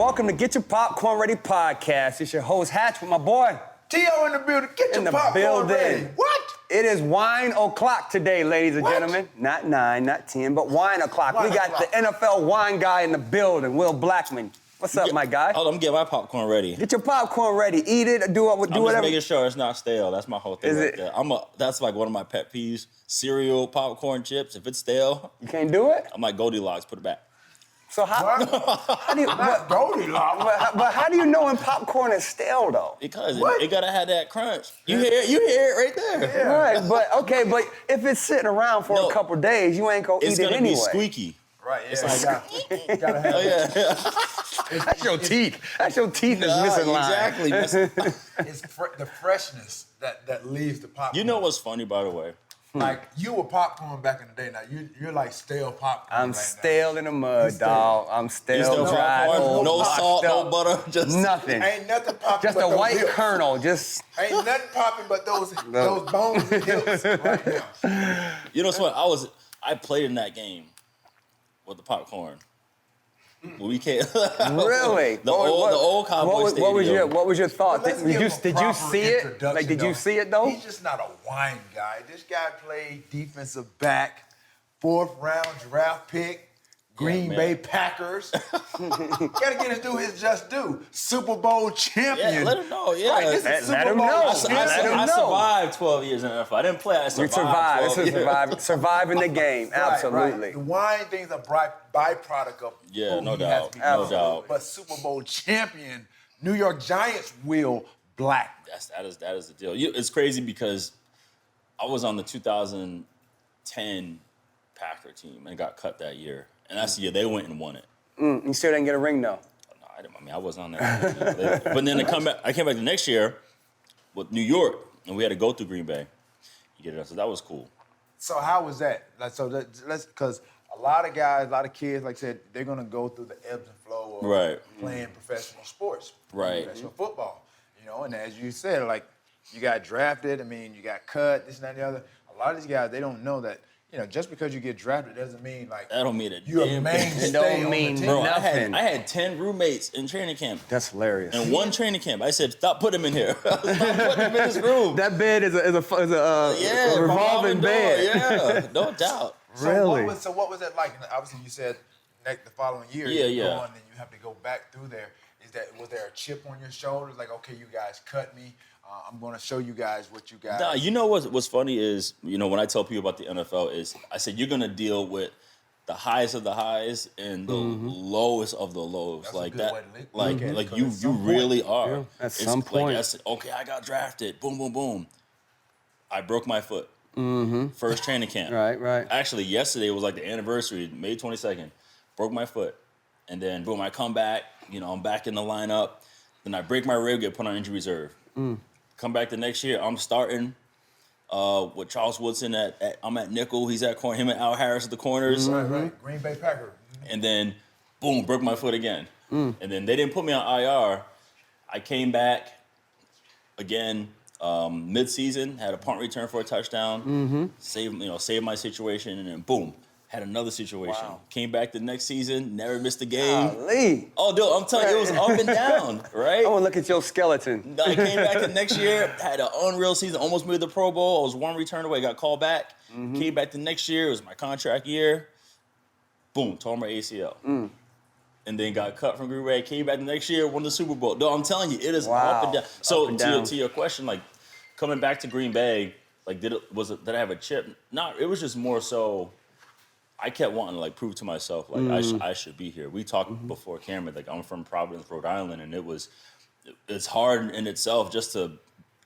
welcome to Getcha Popcorn Ready podcast. It's your host, Hatch, with my boy. T.O. in the building. Get your popcorn ready. What? It is wine o'clock today, ladies and What? gentlemen. Not 9, not 10, but wine o'clock. Wine We got o'clock. the NFL wine guy in the building, Will Blackmon. What's up, my guy? Hold on, I'm getting my popcorn ready. Get your popcorn ready. Eat it, do I'm just whatever. making sure it's not stale. That's my whole thing Is right it? there. That's like one of my pet peeves. Cereal, popcorn, chips. If it's stale, You can't do it? I'm like Goldilocks, put it back. So how do you... Not Goldilocks. But how do you know when popcorn is stale, though? Because What? it gotta have that crunch. You hear it right there. Yeah. Right, but if it's sitting around for No. a couple days, you ain't gonna It's eat it gonna anyway. be squeaky. Right, yeah. You gotta have Oh it. yeah. That's your teeth. That's your teeth is missing line. Exactly. It's the freshness that leaves the popcorn. You know what's funny, by the way? Like, you were popcorn back in the day. Now, you're like stale popcorn I'm right stale in the mud, stale. dog. I'm stale, You still dry, popcorn? old, No washed salt, up. no butter, just Nothing. now. Ain't nothing popping Just but a those white hips. kernel. Just Ain't nothing popping but those bones and hips right now. You know what? I played in that game with the popcorn. We can't. really. The old Cowboy what was Stadium. what was your thought? Let's Did give you him a did you proper see it? introduction, Like, did you see it though? He's just not a wine guy. This guy played defensive back, 4th round draft pick, Green man. Bay Packers. Gotta get his due his just due. Super Bowl champion. Yeah, let him know. Yeah. Right, this is Let Super him Bowl know. champion. Let him I know. survived 12 years in the NFL. I didn't play. I You survived. survived. 12 This is years. surviving the game. Right, Absolutely. right. The wine thing's a byproduct of Yeah, who no he has doubt. become. No doubt. But Super Bowl champion, New York Giants Will Black. That is the deal. It's crazy because I was on the 2010 Packer team and got cut that year. And that's the year they went and won it. You still didn't get a ring though. No, I wasn't on that. But then I came back the next year with New York, and we had to go through Green Bay. You get it? So that was cool. So how was that? Like, so let's because a lot of guys, a lot of kids, like I said, they're gonna go through the ebbs and flow of Right. playing professional sports, Right. professional football. You know, and as you said, like you got drafted. I mean, you got cut. This and that and the other. A lot of these guys, they don't know that. You know, just because you get drafted doesn't mean like That don't mean a you're a damn mainstay thing. Don't on the mean team. Bro, nothing. I had 10 roommates in training camp. That's hilarious. And one training camp, I said, stop putting him in here. Stop putting him in this room. That bed is a Yeah, revolving bed. Yeah, no doubt. Really? So what was that like? And obviously, you said the following year Yeah, you yeah. go on and you have to go back through there. Was there a chip on your shoulders? Like, okay, you guys cut me. I'm going to show you guys what you guys. Nah, you know what's funny is, when I tell people about the NFL is, I said, you're going to deal with the highest of the highs and the lowest of the lows. That's a like good that. way to look Like, at it, like 'cause you at some really point- are. Yeah, at It's some like, point. okay, I got drafted. Boom, boom, boom. I broke my foot. First training camp. Right. Actually, yesterday was like the anniversary, May 22nd. Broke my foot. And then, boom, I come back. I'm back in the lineup. Then I break my rib, get put on injury reserve. Come back the next year, I'm starting with Charles Woodson I'm at nickel. He's at corner. Him and Al Harris at the corners. Right. Green Bay Packer. And then, boom, broke my foot again. And then they didn't put me on IR. I came back again mid-season, had a punt return for a touchdown, saved my situation, and then boom, had another situation. Wow. Came back the next season, never missed a game. Golly. Oh, dude, I'm telling you, it was up and down, right? I want to look at your skeleton. I came back the next year, had an unreal season, almost made the Pro Bowl. I was one return away, got called back. Came back the next year, it was my contract year. Boom, tore my ACL. And then got cut from Green Bay. Came back the next year, won the Super Bowl. No, I'm telling you, it is up and down. So Up and down. To your question, like coming back to Green Bay, like did I have a chip? Not. It was just more so. I kept wanting to like prove to myself like I should be here. We talked before camera, like I'm from Providence, Rhode Island, and it's hard in itself just to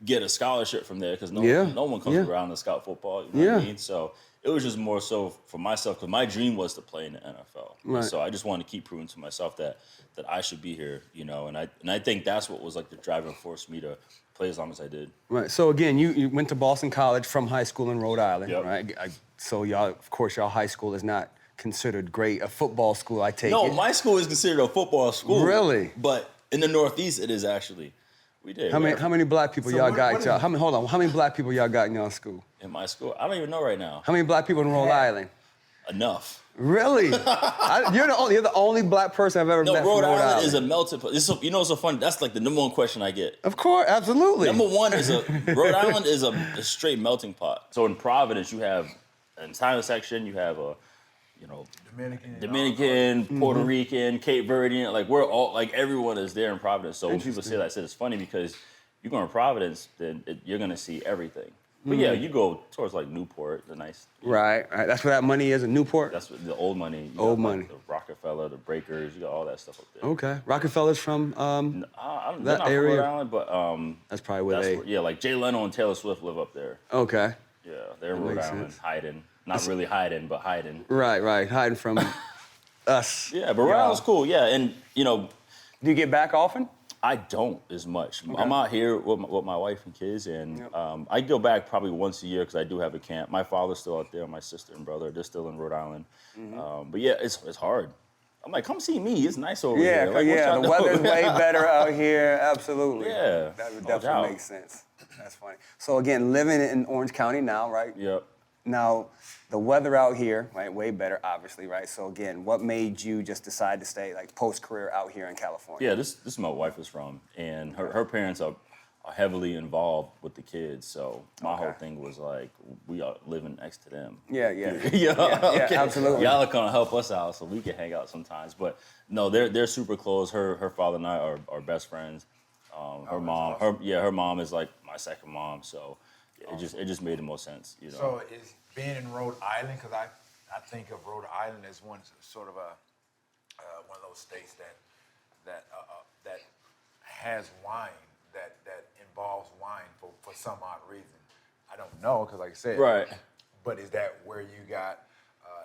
get a scholarship from there because no one comes around to scout football. You know what I mean? So it was just more so for myself because my dream was to play in the NFL. Right. So I just wanted to keep proving to myself that I should be here, and I think that's what was like the driving force for me to play as long as I did. Right. So again, you went to Boston College from high school in Rhode Island, Yep. right? So y'all, of course, y'all high school is not considered great. A football school, I take it. No, my school is considered a football school. Really? But in the Northeast, it is actually. We did. How many black people So y'all what- got? what Y'all? is- How many black people y'all got in y'all school? In my school, I don't even know right now. How many black people in Rhode Yeah. Island? enough. Really? You're the only black person I've ever No, met Rhode from Rhode Island Island. is a melting pot. You know, it's so fun. That's like the number one question I get. Of course, absolutely. Number one is Rhode Island is a straight melting pot. So in Providence, you have an entire section. You have Dominican, Puerto Rican, Cape Verdean. Like we're all like everyone is there in Providence. So when people say that, I said it's funny because you go in Providence, then you're gonna see everything. But yeah, you go towards like Newport, the nice. Right. That's where that money is in Newport. That's what, the old money. You Old got, money. Like, the Rockefeller, the Breakers, you got all that stuff up there. Okay. Rockefeller's from I don't, they're that not area. From Rhode Island, but That's probably where they. yeah, like Jay Leno and Taylor Swift live up there. Okay. Yeah, they're in Rhode makes Island, sense. hiding. Not really hiding, but hiding. Right. Hiding from us. Yeah, but Rhode Island's cool. Yeah, and Do you get back often? I don't as much. Okay. I'm out here with my wife and kids, and I go back probably once a year because I do have a camp. My father's still out there, my sister and brother, they're still in Rhode Island. But yeah, it's hard. I'm like, come see me. It's nice over here. Like, The weather's way better out here. Absolutely. Yeah, That would no definitely doubt. make sense. That's funny. So again, living in Orange County now, right? Yep. Now, the weather out here, right, way better, obviously, right? So again, what made you just decide to stay, like, post-career out here in California? Yeah, this is my wife is from, and her parents are heavily involved with the kids. So my whole thing was like, we are living next to them. Yeah. Okay. Absolutely. Y'all are gonna help us out so we can hang out sometimes. But no, they're super close. Her father and I are best friends. Her mom, awesome. her mom is like my second mom. So it just made the most sense. So is being in Rhode Island, because I think of Rhode Island as one sort of one of those states that has wine, that involves wine for some odd reason. I don't know, because like I said, Right. But is that where you got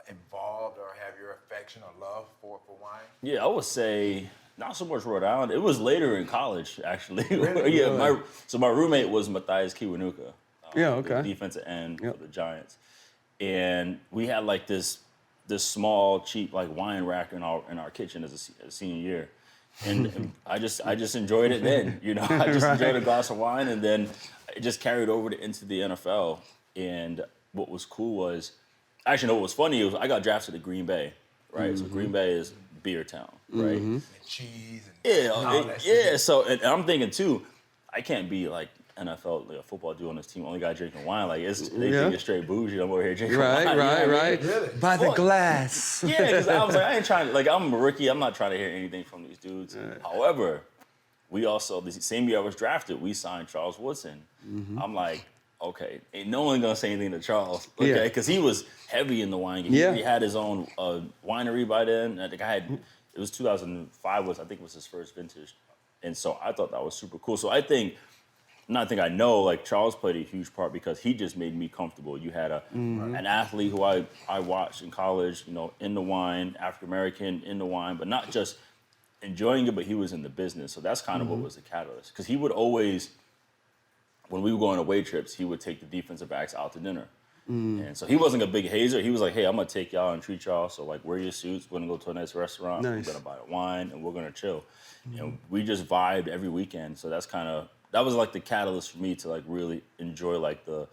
involved or have your affection or love for wine? Yeah, I would say not so much Rhode Island. It was later in college, actually. Really? Yeah, my roommate was Matthias Kiwanuka. Okay. The defensive end for the Giants. And we had like this small, cheap like wine rack in our kitchen as a senior year. And I just enjoyed it then, I just enjoyed a glass of wine, and then it just carried over into the NFL. And what was cool was, actually, no, what was funny was I got drafted to Green Bay, right? So Green Bay is beer town, right? And cheese and all that Yeah. shit. So and I'm thinking too, I can't be like NFL, like a football dude on this team, only guy drinking wine. Like they think it's straight bougie. I'm over here drinking wine. You know what I mean? Really? By the glass. Yeah, because I was like, I ain't trying to, like, I'm a rookie. I'm not trying to hear anything from these dudes. However, we also, the same year I was drafted, we signed Charles Woodson. I'm like, okay, ain't no one gonna say anything to Charles, okay? Yeah. Because he was heavy in the wine game. Yeah. He had his own winery by then. I think it was 2005 I think was his first vintage. And so I thought that was super cool. So I know, like Charles played a huge part because he just made me comfortable. You had an athlete who I watched in college, in the wine, African American, in the wine, but not just enjoying it, but he was in the business. So that's kind of what was the catalyst. Because he would always, when we would go on away trips, he would take the defensive backs out to dinner. And so he wasn't a big hazer. He was like, hey, I'm going to take y'all and treat y'all. So, like, wear your suits. We're going to go to a nice restaurant. Nice. We're going to buy a wine, and we're going to chill. We just vibed every weekend. So that was like the catalyst for me to like really enjoy like the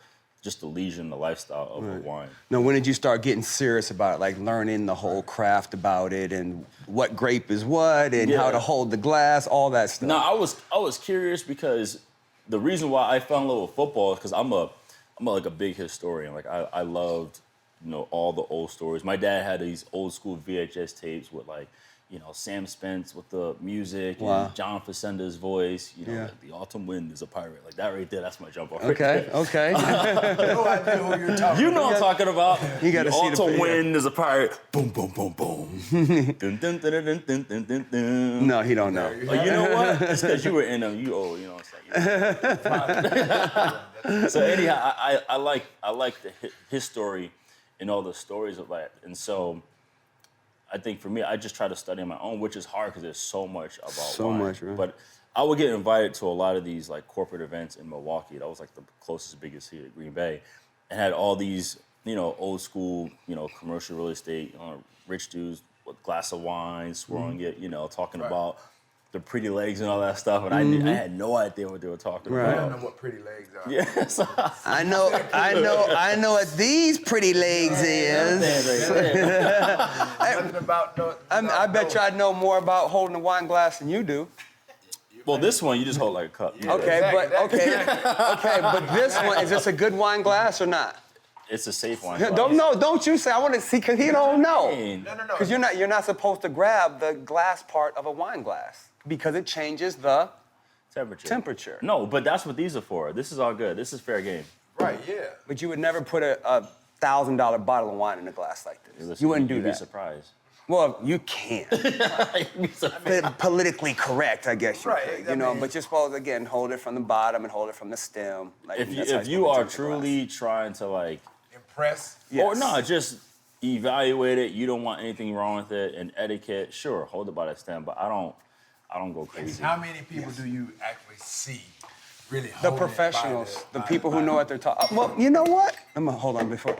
leisure and the lifestyle of the wine. Now, when did you start getting serious about it, like learning the whole craft about it and what grape is what and how to hold the glass, all that stuff? No, I was curious because the reason why I fell in love with football is because I'm like a big historian. Like I loved all the old stories. My dad had these old school VHS tapes with like Sam Spence with the music and John Facenda's voice. Like the autumn wind is a pirate. Like that right there, that's my jump off. Okay. No idea who you're talking about. What I'm talking about. You gotta see the autumn video. wind is a pirate. Boom, boom, boom, boom. Dun, dun, dun, dun, dun, dun, dun, dun. No, he don't know. Oh, you know what? It's because you were in them. You old, what I'm saying? So anyhow, I like his story and all the stories of that, and so I think for me, I just try to study on my own, which is hard because there's so much about So wine. much, right? But I would get invited to a lot of these like corporate events in Milwaukee. That was like the closest, biggest city to Green Bay, and had all these old school commercial real estate rich dudes with a glass of wine, swirling it, talking about the pretty legs and all that stuff, and I had no idea what they were talking Right. I don't about. know what pretty legs are. Yes. I know what these pretty legs is. Nothing about no. I bet you I know more about holding a wine glass than you do. Well, this one you just hold like a cup. Okay, but this one, is this a good wine glass or not? It's a safe one. Don't you say, I want to see, because he don't know. No. Because you're not supposed to grab the glass part of a wine glass because it changes the temperature. No, but that's what these are for. This is all good. This is fair game. Right. Yeah. But you would never put a $1,000 bottle of wine in a glass like this. Listen, You wouldn't do you'd that. be surprised. Well, you can't. Politically correct, I guess you Right, could. I You know, mean- but you're supposed to, again, hold it from the bottom and hold it from the stem. Like, If that's how you you're supposed to are drink the glass. truly trying to like, Impress. Yes. or no, just evaluate it. You don't want anything wrong with it. And etiquette, sure, hold it by the stem, but I don't go crazy. How many people do you actually see really The holding it by professionals, the by people by who know what they're talking. Well, you know what? I'm gonna hold on before.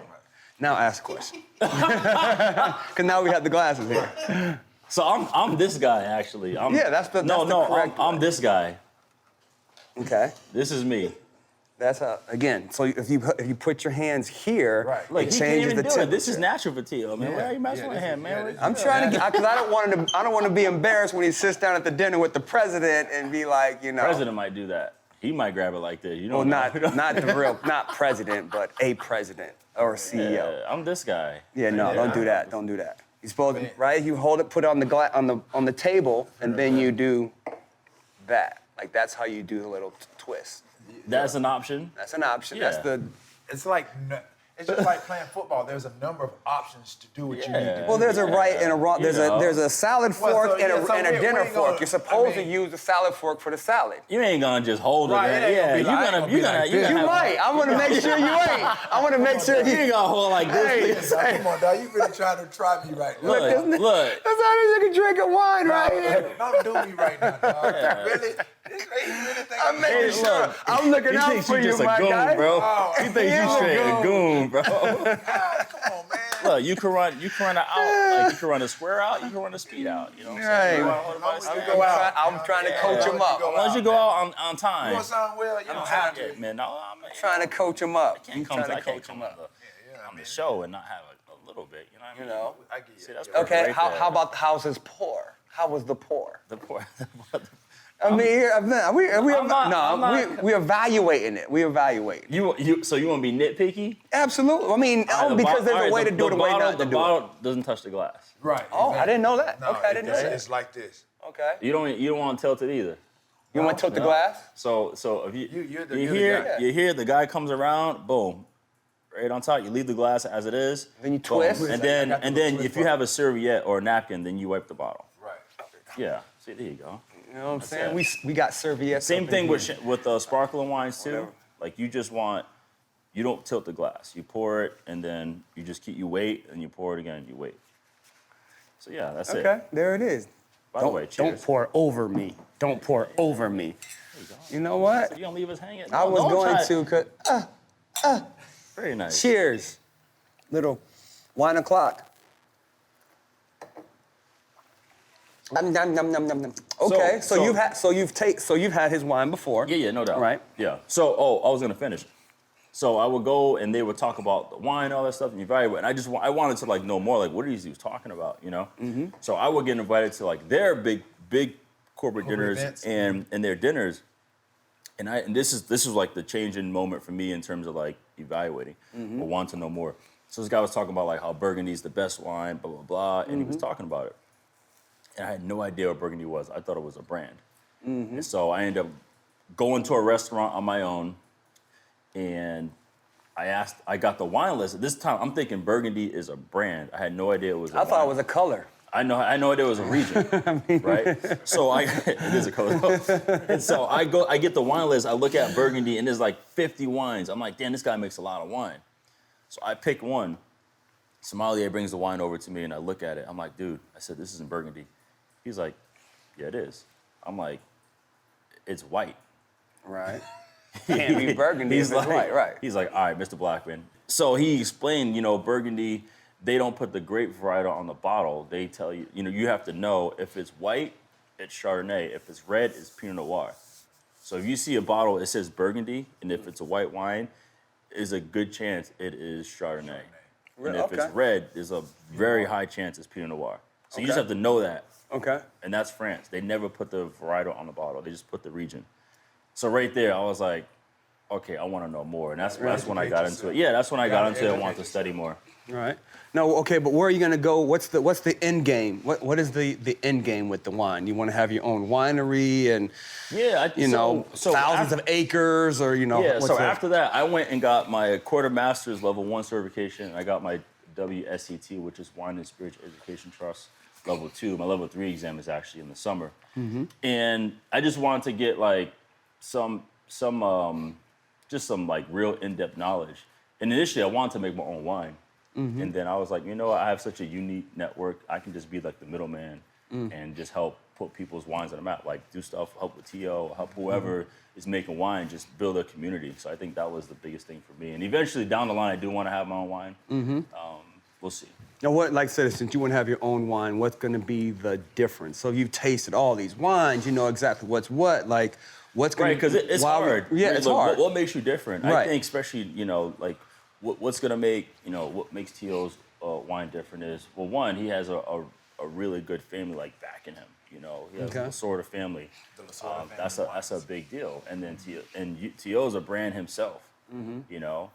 Now ask a question. Because now we have the glasses here. So I'm this guy actually. That's the correct I'm way. this guy. Okay. This is me. That's how. Again, so if you put your hands here, Right. Look, it he can't changes even the do temperature. it. This is natural for Tio, man. Yeah. Why are you messing Yeah, with this him, is- man? yeah, What this is- I'm trying to get, because I don't want to be embarrassed when he sits down at the dinner with the president and be like, you know. President might do that. He might grab it like this. You Well, don't know. not the real, not president, but a president or a CEO. Yeah, I'm this guy. Yeah, no, Yeah. don't do that. Don't do that. You're supposed to, right? You hold it, put it on the on the table, and then you do that. Like that's how you do the little twist. That's an option. That's an option. Yeah. That's the. It's like it's just like playing football. There's a number of options to do what you need to Yeah. do. Well, there's a right and a wrong. There's You know. a salad Well, fork so, and yeah, so a we dinner ain't fork. gonna- You're supposed I mean- to use the salad fork for the salad. You ain't gonna just hold Right, it. it ain't Yeah, gonna be you're like- gonna, ain't gonna you're be gonna, like you're this. gonna You have- might. I want to make sure you ain't. I want to make sure You ain't gonna hold like this. Hey, please. Come on, dog. You really trying to try me right now. Look, look. That's how you can drink a wine right here. Don't do me right now, dog. Really? You really think I'm making Hey, sure. look. I'm looking He out thinks for you you, just a my goon, guy. bro. Oh, He thinks yeah. you straight a goon, bro. Come on, man. Look, you can run an out, like you can run a square out, you can run a speed out. You know what I'm saying? Right. You wanna hold it by the I'm stand. go out. I'm trying to coach him up. Go As long as you go out on time. You want something well? You don't have to. Man, no, I'm Trying to coach him up. can't I'm come trying to, I to can't coach come him on up. on the show and not have a little bit. You know what I mean? You know. I get See, it. that's Yeah. perfect Okay. right How there. about the house is poor? How was the poor? the poor? I mean, we I'm not- we evaluating it. We evaluate. So you want to be nitpicky? Absolutely. I mean, because there's a way to do it, a way not to The do it. bottle doesn't touch the glass. Right. Oh, I didn't know that. No, Okay, I didn't know that. It's like this. Okay. You don't want to tilt it either. You want to tilt the No. glass? So if You're the guy. you hear the guy comes around, boom, right on top. You leave the glass as it is. Then you boom. twist. and I then got the and little then twist if you part. have a serviette or a napkin, then you wipe the bottle. Right. Yeah. See, there you go. You know what I'm That's saying? it. We got serviettes. Same up thing in with here. sparkling wines too. Whatever. Like you don't tilt the glass. You pour it and then you wait and you pour it again and you wait. So yeah, that's it. Okay, there it is. By the way, Don't cheers. pour over me. Don't pour over me. You know what? You gonna leave us hanging? I No, was don't going try- to. Very nice. Cheers. Little wine o'clock. Nom, nom, nom, nom, nom, nom. Okay, so you've had his wine before. Yeah, no doubt. Right. Yeah. So, I was gonna finish. So I would go and they would talk about the wine, all that stuff, and evaluate. And I wanted to like know more, like what are these dudes talking about, you know? Mm-hmm. So I would get invited to like their big corporate dinners events. and their dinners. And this is like the changing moment for me in terms of like evaluating or wanting to know more. So this guy was talking about like how Burgundy's the best wine, blah blah blah, and he was talking about it. And I had no idea what Burgundy was. I thought it was a brand. And so I ended up going to a restaurant on my own, and I got the wine list. This time I'm thinking Burgundy is a brand. I had no idea it was a I thought wine. it was a color. I know idea it was a region, right? So it is a color. And so I get the wine list, I look at Burgundy, and there's like 50 wines. I'm like, damn, this guy makes a lot of wine. So I pick one. Sommelier brings the wine over to me, and I look at it. I'm like, dude, I said, this isn't Burgundy. He's like, yeah, it is. I'm like, it's white. Right. Can't be Burgundy. He's if it's like, white, right. He's like, all right, Mr. Blackmon. So he explained, Burgundy, they don't put the grape varietal on the bottle. They tell you, you have to know if it's white it's Chardonnay. If it's red, it's Pinot Noir. So if you see a bottle, it says Burgundy, and if it's a white wine, is a good chance it is Chardonnay. And if it's red, there's a very high chance it's Pinot Noir. So you just have to know that. Okay. And that's France. They never put the varietal on the bottle. They just put the region. So right there, I was like, okay, I want to know more. And that's when I got into it. Yeah, that's when I got into it. I wanted to study more. All right. No, okay, but where are you gonna go? What's the end game? What is the end game with the wine? You want to have your own winery and thousands of acres, or Yeah. So after that, I went and got my quartermaster's level 1 certification. I got my WSET, which is Wine and Spirits Education Trust, level 2. My level 3 exam is actually in the summer, and I just wanted to get like some like real in-depth knowledge. And initially, I wanted to make my own wine. And then I was like, you know what? I have such a unique network. I can just be like the middleman and just help put people's wines on the map. Like do stuff, help with TO, help whoever is making wine, just build a community. So I think that was the biggest thing for me. And eventually down the line, I do want to have my own wine. We'll see. Now, like I said, since you want to have your own wine, what's going to be the difference? So you've tasted all these wines, you know exactly what's what. Like, what's going to... Right, because it's hard. It's hard. What makes you different? Right. I think especially, like, what's going to make, what makes T.O.'s wine different is, well, one, he has a really good family, like, backing him. He has a Lasorda family. That's a big deal. And then T.O.'s a brand himself,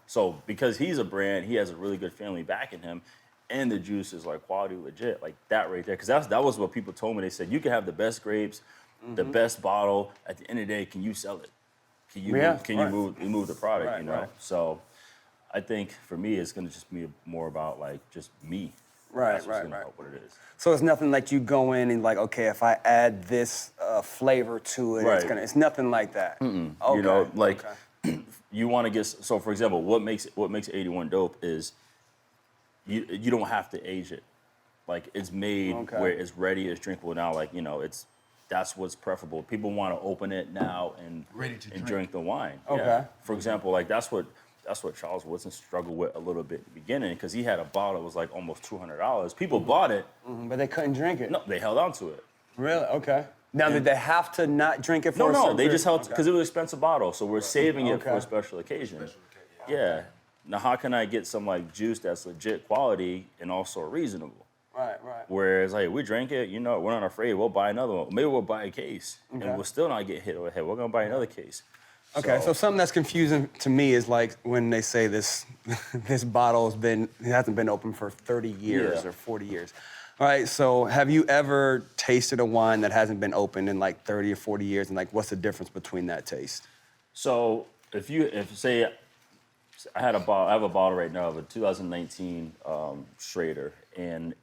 So because he's a brand, he has a really good family backing him, and the juice is, like, quality legit, like that right there. Because that was what people told me. They said, you can have the best grapes, the best bottle. At the end of the day, can you sell it? Can you move the product, Right. So I think for me, it's going to just be more about like just me. Right. That's what's gonna help what it is. So it's nothing like you go in and like, okay, if I add this flavor to it, it's nothing like that. Okay. You want to get, so for example, what makes 81 dope is you don't have to age it. Like it's made where it's ready, it's drinkable now. Like, that's what's preferable. People want to open it now and drink the wine. Okay. Yeah. For example, like that's what Charles Woodson struggled with a little bit at the beginning, because he had a bottle that was like almost $200. People bought it. But they couldn't drink it. No, they held on to it. Really? Okay. Now, did they have to not drink it for No, they just held, because it was an expensive bottle, so we're saving it for a special occasion. Yeah. Now, how can I get some like juice that's legit quality and also reasonable? Right. Whereas, like, we drink it, we're not afraid. We'll buy another one. Maybe we'll buy a case, and we'll still not get hit over the head. We're gonna buy another case. Okay, so something that's confusing to me is like when they say this bottle hasn't been open for 30 years or 40 years. All right, so have you ever tasted a wine that hasn't been opened in like 30 or 40 years, and like what's the difference between that taste? So if say I have a bottle right now of a 2019 Schrader, and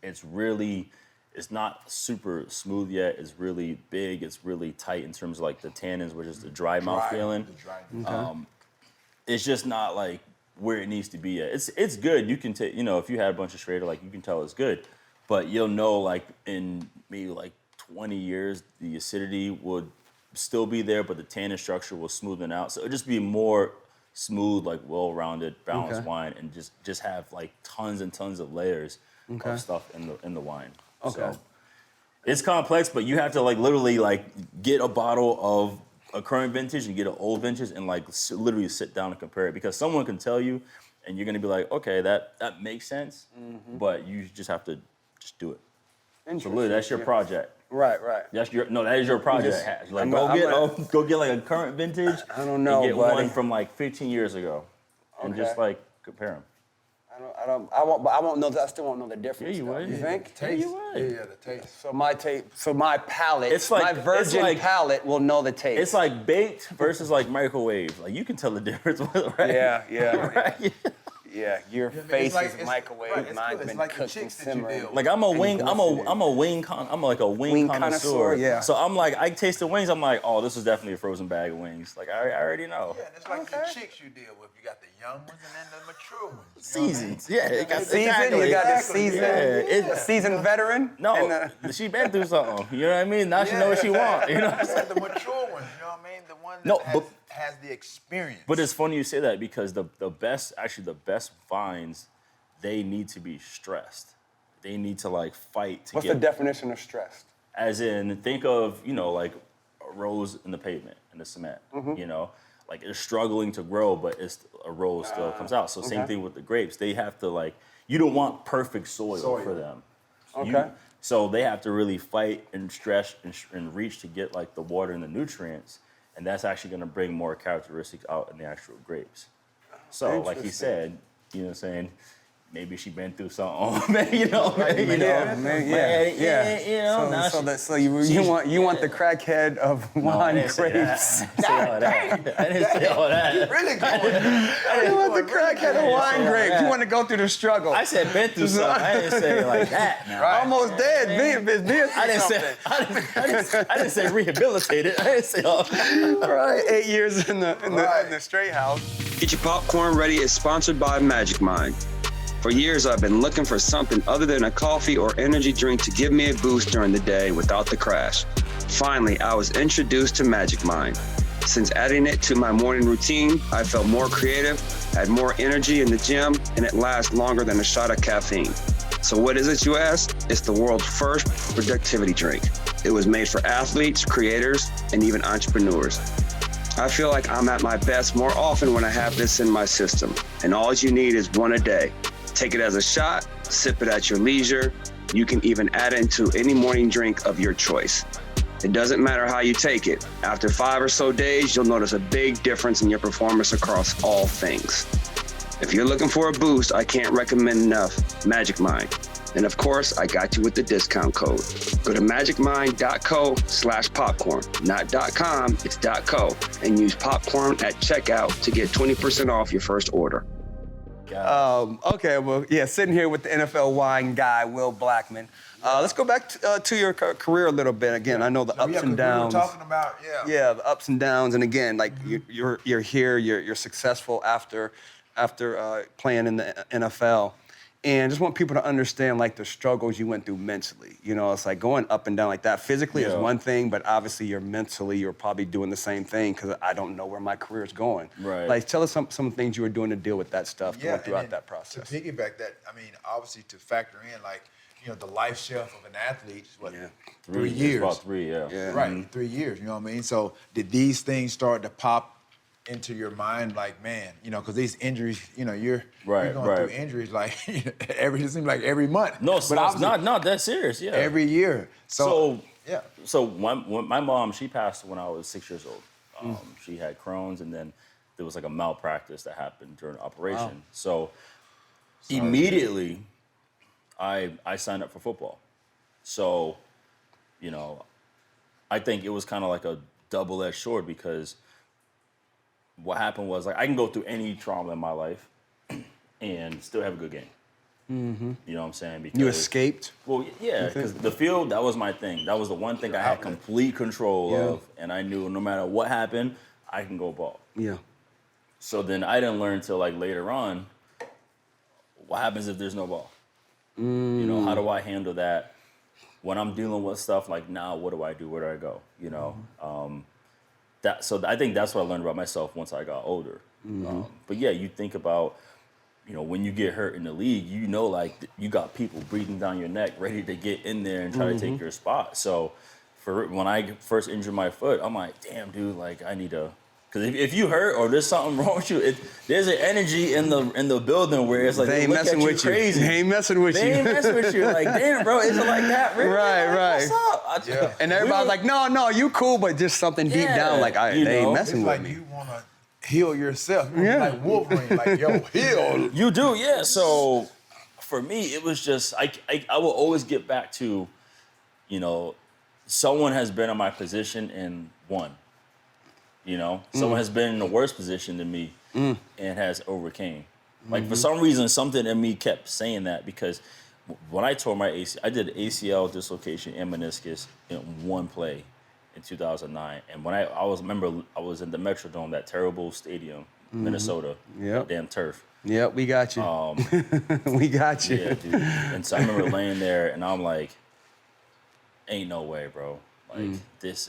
it's not super smooth yet. It's really big. It's really tight in terms of like the tannins, which is the dry mouth feeling. It's just not like where it needs to be yet. It's good. You can take, if you had a bunch of Schrader, like you can tell it's good, but you'll know like in maybe like 20 years, the acidity would still be there, but the tannin structure will smoothen out. So it'll just be more smooth, like well-rounded, balanced wine, and just have like tons and tons of layers of stuff in the wine. Okay. So it's complex, but you have to like literally like get a bottle of a current vintage and get an old vintage and like literally sit down and compare it, because someone can tell you and you're gonna be like, okay, that makes sense, but you just have to just do it. So literally, that's your project. Right. That is your project. Like go get like a current vintage. I don't know, and get buddy. one from like 15 years ago, and just like compare them. I won't know. I still won't know the difference. Yeah, you would. You think? Taste. Yeah, you would. Yeah, the taste. So my palate, It's like- my virgin it's like- palate will know the taste. It's like baked versus like microwave. Like you can tell the difference, right? Yeah. Right? Yeah, your Yeah, I mean, face it's like- is it's- microwave. right, it's Mine's good. It's been like the cooked and chicks that you simmering. deal with. Like I'm like a wing connoisseur. Yeah. So I'm like, I taste the wings. I'm like, oh, this is definitely a frozen bag of wings. Like I already know. Yeah, and it's like the chicks you deal with. You got the young ones and then the mature ones. Seasons. Yeah. It got, Seasoned? exactly. You got the Exactly. seasoned, Yeah, a seasoned veteran? No, she been through something. You know what I mean? Now she know what she want. You know what I'm saying? Yeah, the mature ones. You know what I mean? The one that No, has the experience. But it's funny you say that, because the best vines, they need to be stressed. They need to like fight to What's get. the definition of stressed? As in, think of, like a rose in the pavement, in the cement, Like it's struggling to grow, but a rose still comes out. So same thing with the grapes. They have to you don't want perfect soil for them. Okay. So they have to really fight and stretch and reach to get the water and the nutrients. And that's actually going to bring more characteristics out in the actual grapes. So like he said, you know what I'm saying? Maybe she been through something, Yeah. So you want the crackhead of wine grapes. I didn't say all that. Really going. You want the crackhead of wine grapes. You want to go through the struggle. I said been through something. I didn't say it like that. Now. Right. Almost dead. I didn't say rehabilitated. I didn't say all that. Right. 8 years in the straight house. Getcha Popcorn Ready is sponsored by Magic Mind. For years, I've been looking for something other than a coffee or energy drink to give me a boost during the day without the crash. Finally, I was introduced to Magic Mind. Since adding it to my morning routine, I felt more creative, had more energy in the gym, and it lasts longer than a shot of caffeine. So what is it, you ask? It's the world's first productivity drink. It was made for athletes, creators, and even entrepreneurs. I feel like I'm at my best more often when I have this in my system, and all you need is one a day. Take it as a shot, sip it at your leisure. You can even add it into any morning drink of your choice. It doesn't matter how you take it. After 5 or so days, you'll notice a big difference in your performance across all things. If you're looking for a boost, I can't recommend enough Magic Mind. And of course, I got you with the discount code. Go to magicmind.co/popcorn, not .com, it's .co, and use popcorn at checkout to get 20% off your first order. Okay, well, sitting here with the NFL wine guy, Will Blackmon. Let's go back to your career a little bit. Again, I know the ups and downs. We were talking about, Yeah, the ups and downs. And again, you're here, you're successful after playing in the NFL. And just want people to understand the struggles you went through mentally. It's going up and down like that. Physically is one thing, but obviously you're probably doing the same thing because I don't know where my career is going. Right. Tell us some things you were doing to deal with that stuff going throughout that process. To piggyback that, obviously to factor in the life shelf of an athlete, 3 years. About 3, yeah. Right, 3 years, you know what I mean? So did these things start to pop into your mind because these injuries, you're going through injuries it seems like every month. No, but it's not that serious, yeah. Every year. So my mom, she passed when I was 6 years old. She had Crohn's, and then there was a malpractice that happened during the operation. Wow. So immediately, I signed up for football. So, I think it was kind of like a double-edged sword because what happened was I can go through any trauma in my life and still have a good game. Mm-hmm. You know what I'm saying? Because you escaped? Well, yeah, because the field, that was my thing. That was the one thing I had complete control of, and I knew no matter what happened, I can go ball. Yeah. So then I didn't learn until later on, what happens if there's no ball? How do I handle that when I'm dealing with stuff now, what do I do? Where do I go? So I think that's what I learned about myself once I got older. But yeah, you think about, when you get hurt in the league, you got people breathing down your neck, ready to get in there and try to take your spot. So when I first injured my foot, I'm like, damn, dude, I need to. Because if you hurt or there's something wrong with you, there's an energy in the building where it's they ain't messing with you. Crazy. They ain't messing with you. They ain't messing with you. Damn, bro, is it like that? Really? Right. What's up? And everybody's no, you cool, but just something deep down, they ain't messing with me. You want to heal yourself. You like Wolverine, yo, heal. You do, yeah. So for me, it was just, I will always get back to, someone has been in my position and won. Someone has been in a worse position than me and has overcame. For some reason, something in me kept saying that because when I tore my ACL, I did ACL dislocation and meniscus in one play in 2009. And when I was in the Metrodome, that terrible stadium, Minnesota, damn turf. Yep, we got you. We got you. Yeah, dude. And so I remember laying there and I'm like, ain't no way, bro. This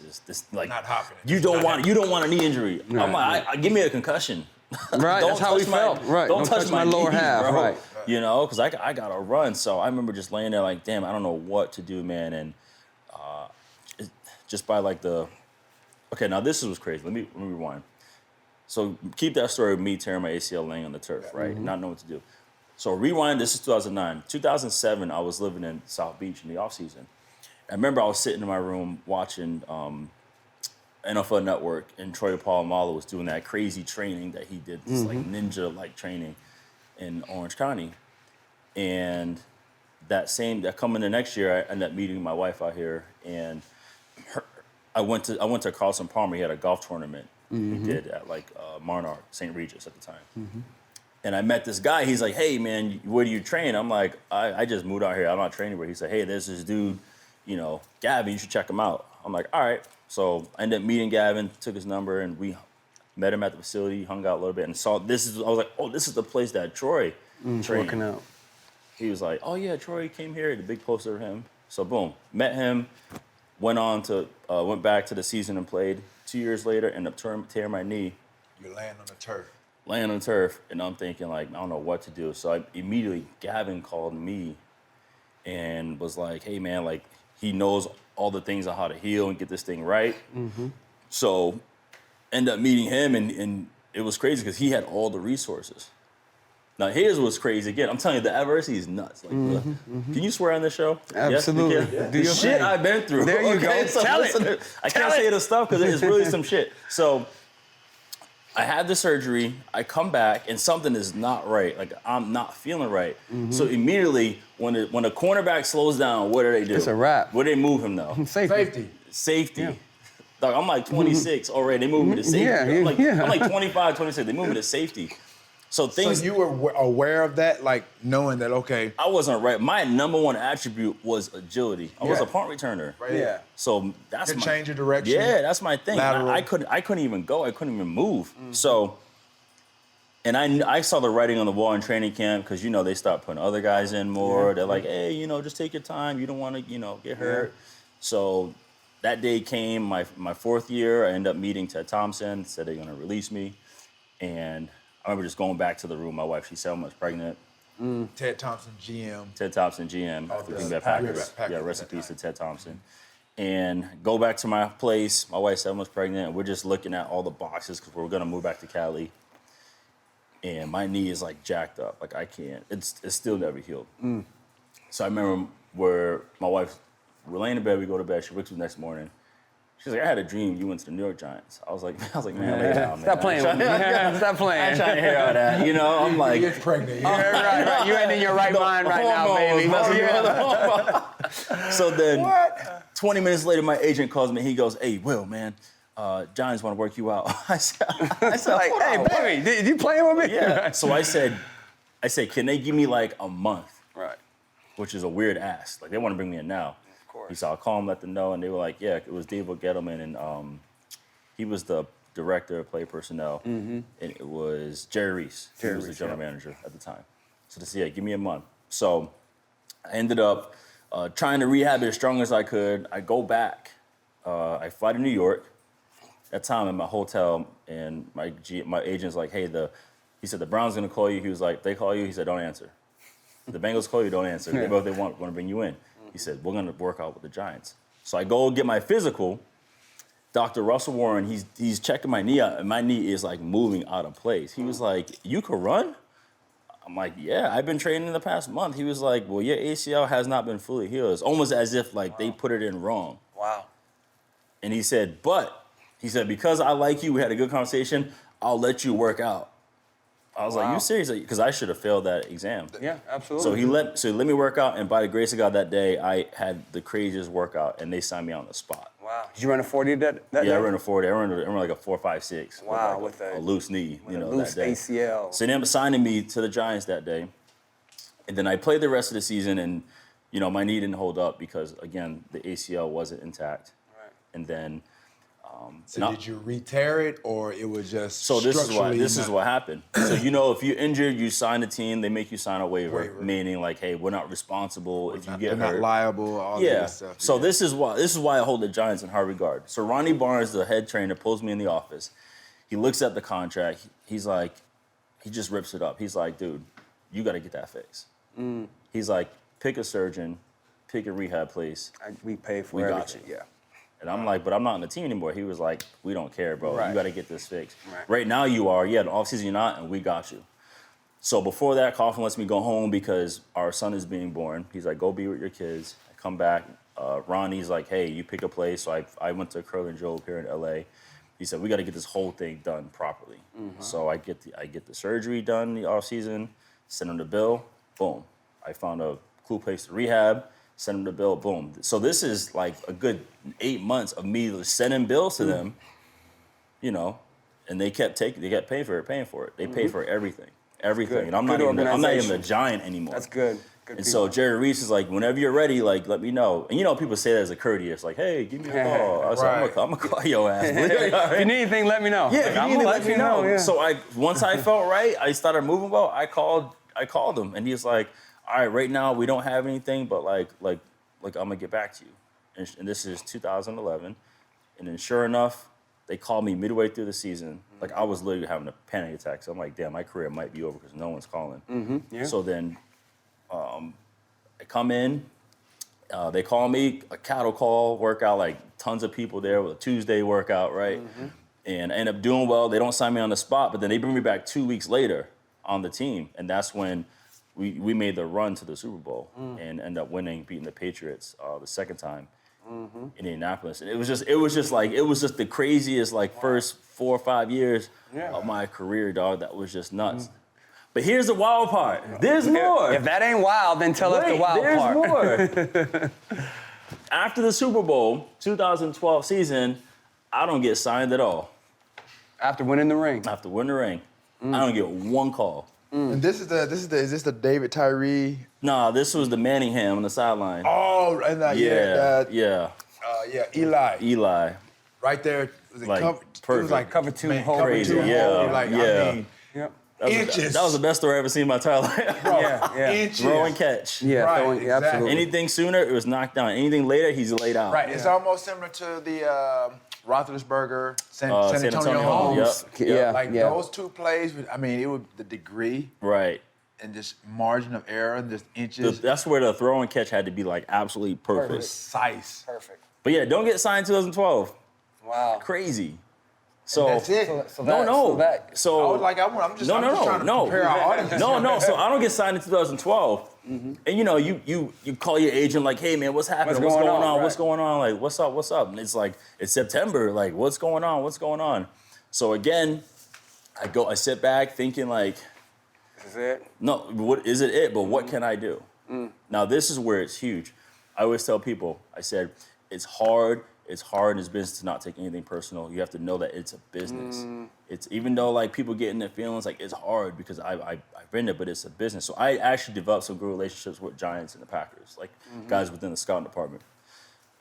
not happening. You don't want a knee injury. Right, I'm like, give me a concussion. Right, that's how we felt. Right, don't touch my lower knees, half. Bro. Right. Because I got to run. So I remember just laying there damn, I don't know what to do, man. And just by like the. Okay, now this was crazy. Let me rewind. So keep that story of me tearing my ACL laying on the turf, right? Not knowing what to do. So rewind, this is 2009. 2007, I was living in South Beach in the off season. I remember I was sitting in my room watching NFL Network, and Troy Polamalu was doing that crazy training that he did, this like ninja-like training in Orange County. And that coming the next year, I ended up meeting my wife out here, and I went to Carlson Palmer. He had a golf tournament he did at like Monarch, St. Regis at the time. And I met this guy. He's like, hey, man, where do you train? I'm like, I just moved out here. I'm not training where. He said, hey, there's this dude, Gavin, you should check him out. I'm like, all right. So I ended up meeting Gavin, took his number, and we met him at the facility, hung out a little bit, and saw I was like, oh, this is the place that Troy trained. Working out. He was like, oh, yeah, Troy came here, the big poster of him. So boom, met him, went back to the season and played. 2 years later, ended up tearing my knee. You're laying on the turf. Laying on the turf, and I'm thinking, like, I don't know what to do. So Gavin called me and was like, hey, man, like, he knows all the things on how to heal and get this thing right. So ended up meeting him, and it was crazy because he had all the resources. Now, his was crazy. Again, I'm telling you, the adversity is nuts. Like, can you swear on this show? Absolutely. Yes, Yeah. the shit I've been through. There you go. So Tell it. I can't say the stuff because it's really some shit. So I had the surgery. I come back, and something is not right. Like, I'm not feeling right. So immediately, when a cornerback slows down, what do they do? It's a wrap. Where do they move him, though? Safety. Yeah. Dog, I'm like 26 already. They moved me to safety. I'm like 25, 26. They moved me to safety. So you were aware of that, like knowing that, okay. I wasn't right. My number one attribute was agility. I was a punt returner. Right. Yeah. So that's Your change of direction. Yeah, that's my thing. Lateral. I couldn't even go. I couldn't even move. So, and I saw the writing on the wall in training camp because they start putting other guys in more. They're like, hey, just take your time. You don't want to get hurt. So that day came. My fourth year, I ended up meeting Ted Thompson. Said they're gonna release me, and I remember just going back to the room. My wife, she's 7 months pregnant. Ted Thompson, GM. Ted Thompson, GM. Oh, the the Green Bay Packers. Packers. Yeah, rest in peace to Ted Thompson. And go back to my place. My wife's 7 months pregnant. And we're just looking at all the boxes because we're going to move back to Cali. And my knee is like jacked up. Like I can't. It's still never healed. So I remember where my wife, we're laying in bed. We go to bed. She wakes up the next morning. She's like, I had a dream you went to the New York Giants. I was like, man, lay down, man. Stop playing with me. Stop playing. I ain't trying to hear all that. I'm like, You get pregnant. Right. You ain't in your right mind right now, baby. So then, 20 minutes later, my agent calls me. He goes, hey, Will, man, Giants want to work you out. I said Like, hey, baby, did you playing with me? yeah. So I said, can they give me like a month? Right. Which is a weird ask. Like, they want to bring me in now. Of course. He said, I'll call him, let them know. And they were like, yeah, it was David Gettleman. And he was the director of play personnel. And it was Jerry Reese. He was the general manager at the time. So they said, yeah, give me a month. So I ended up trying to rehab it as strong as I could. I go back. I fly to New York. That time in my hotel, and my agent's like, hey, he said, the Browns going to call you. He was like, they call you? He said, don't answer. The Bengals call you, don't answer. They want to bring you in. He said, we're going to work out with the Giants. So I go get my physical. Dr. Russell Warren, he's checking my knee out, and my knee is like moving out of place. He was like, you could run? I'm like, yeah, I've been training in the past month. He was like, well, your ACL has not been fully healed. It's almost as if like they put it in wrong. Wow. And he said, because I like you, we had a good conversation, I'll let you work out. I was like, you serious? Because I should have failed that exam. Yeah, absolutely. So he let me work out, and by the grace of God, that day I had the craziest workout, and they signed me on the spot. Wow. Did you run a 40 that day? Yeah, I ran a 40. I ran like a 4.56. Wow, with with a loose knee, a loose that day. ACL. So they ended up signing me to the Giants that day, and then I played the rest of the season, and my knee didn't hold up because again the ACL wasn't intact. Right. And then. So did you re-tear it, or it was just So this structurally is what happened. So if you're injured, you sign a team, they make you sign a waiver. Meaning like, hey, we're not responsible if you get hurt. They're not liable. All that stuff. So this is why I hold the Giants in high regard. So Ronnie Barnes, the head trainer, pulls me in the office. He looks at the contract. He's like, he just rips it up. He's like, dude, you got to get that fixed. He's like, pick a surgeon, pick a rehab place. We pay for We got everything. you. Yeah. And I'm like, but I'm not on the team anymore. He was like, we don't care, bro. Right. You got to get this fixed. Right. Now you are. Yeah, in the offseason you're not, and we got you. So before that, Coughlin lets me go home because our son is being born. He's like, go be with your kids. I come back. Ronnie's like, hey, you pick a place. So I went to Curl and Joe here in LA. He said, we got to get this whole thing done properly. So I get the surgery done in the offseason, send him the bill, boom. I found a cool place to rehab, send him the bill, boom. So this is like a good 8 months of me sending bills to them, you know, and they kept paying for it. They pay for everything. And I'm not even the giant anymore. That's good. And so Jerry Reese is like, whenever you're ready, like, let me know. And you know, people say that as a courteous, like, hey, give me a call. I was like, I'm gonna call your ass. If you need anything, let me know. Yeah, Like, if you I'm need gonna it, let me know. Yeah. So once I felt right, I started moving well. I called him, and he was like, all right, right now we don't have anything, but like I'm gonna get back to you. And this is 2011, and then sure enough, they called me midway through the season. Like I was literally having a panic attack. So I'm like, damn, my career might be over because no one's calling. Yeah. So then I come in, they call me a cattle call workout, like tons of people there with a Tuesday workout, right? And I end up doing well. They don't sign me on the spot, but then they bring me back 2 weeks later on the team. And that's when we made the run to the Super Bowl and end up winning, beating the Patriots the second time in Indianapolis. And it was just the craziest first 4 or 5 years of my career, dog. That was just nuts. But here's the wild part. There's more. If that ain't wild, then tell us the wild part. There's more. After the Super Bowl, 2012 season, I don't get signed at all. After winning the ring. After winning the ring, I don't get one call. And is this the David Tyree? Nah, this was the Manningham on the sideline. Oh, and Yeah. Eli. Right there. Was it Like, cover, it perfect. was like Cover two, man, hold cover crazy, two, yeah, hold, like, yeah. I mean, Yep. inches. That was the best story I ever seen in my entire life. Bro, Yeah. inches. Throw and catch. Yeah, Right, throwing, exactly. absolutely. Anything sooner, it was knocked down. Anything later, he's laid out. Right. It's almost similar to the Roethlisberger, San San Antonio Antonio Holmes. Yep. Yeah. Like those two plays, I mean, it was the degree Right. and just margin of error and just inches. That's where the throw and catch had to be like absolutely perfect. Precise. Perfect. But yeah, don't get signed 2012. Wow. Crazy. So That's it. So I was like, I'm just trying to prepare our audience. No. So I don't get signed in 2012. And you know, you call your agent like, hey man, what's happening? What's going on? Right. What's going on? Like, what's up? And it's like, it's September. Like, what's going on? So again, I sit back thinking like, This is it. no, what is it? But what can I do? Now this is where it's huge. I always tell people, I said, it's hard in this business to not take anything personal. You have to know that it's a business. It's even though like people get in their feelings, like it's hard because I've been there, but it's a business. So I actually developed some good relationships with Giants and the Packers, like guys within the scouting department.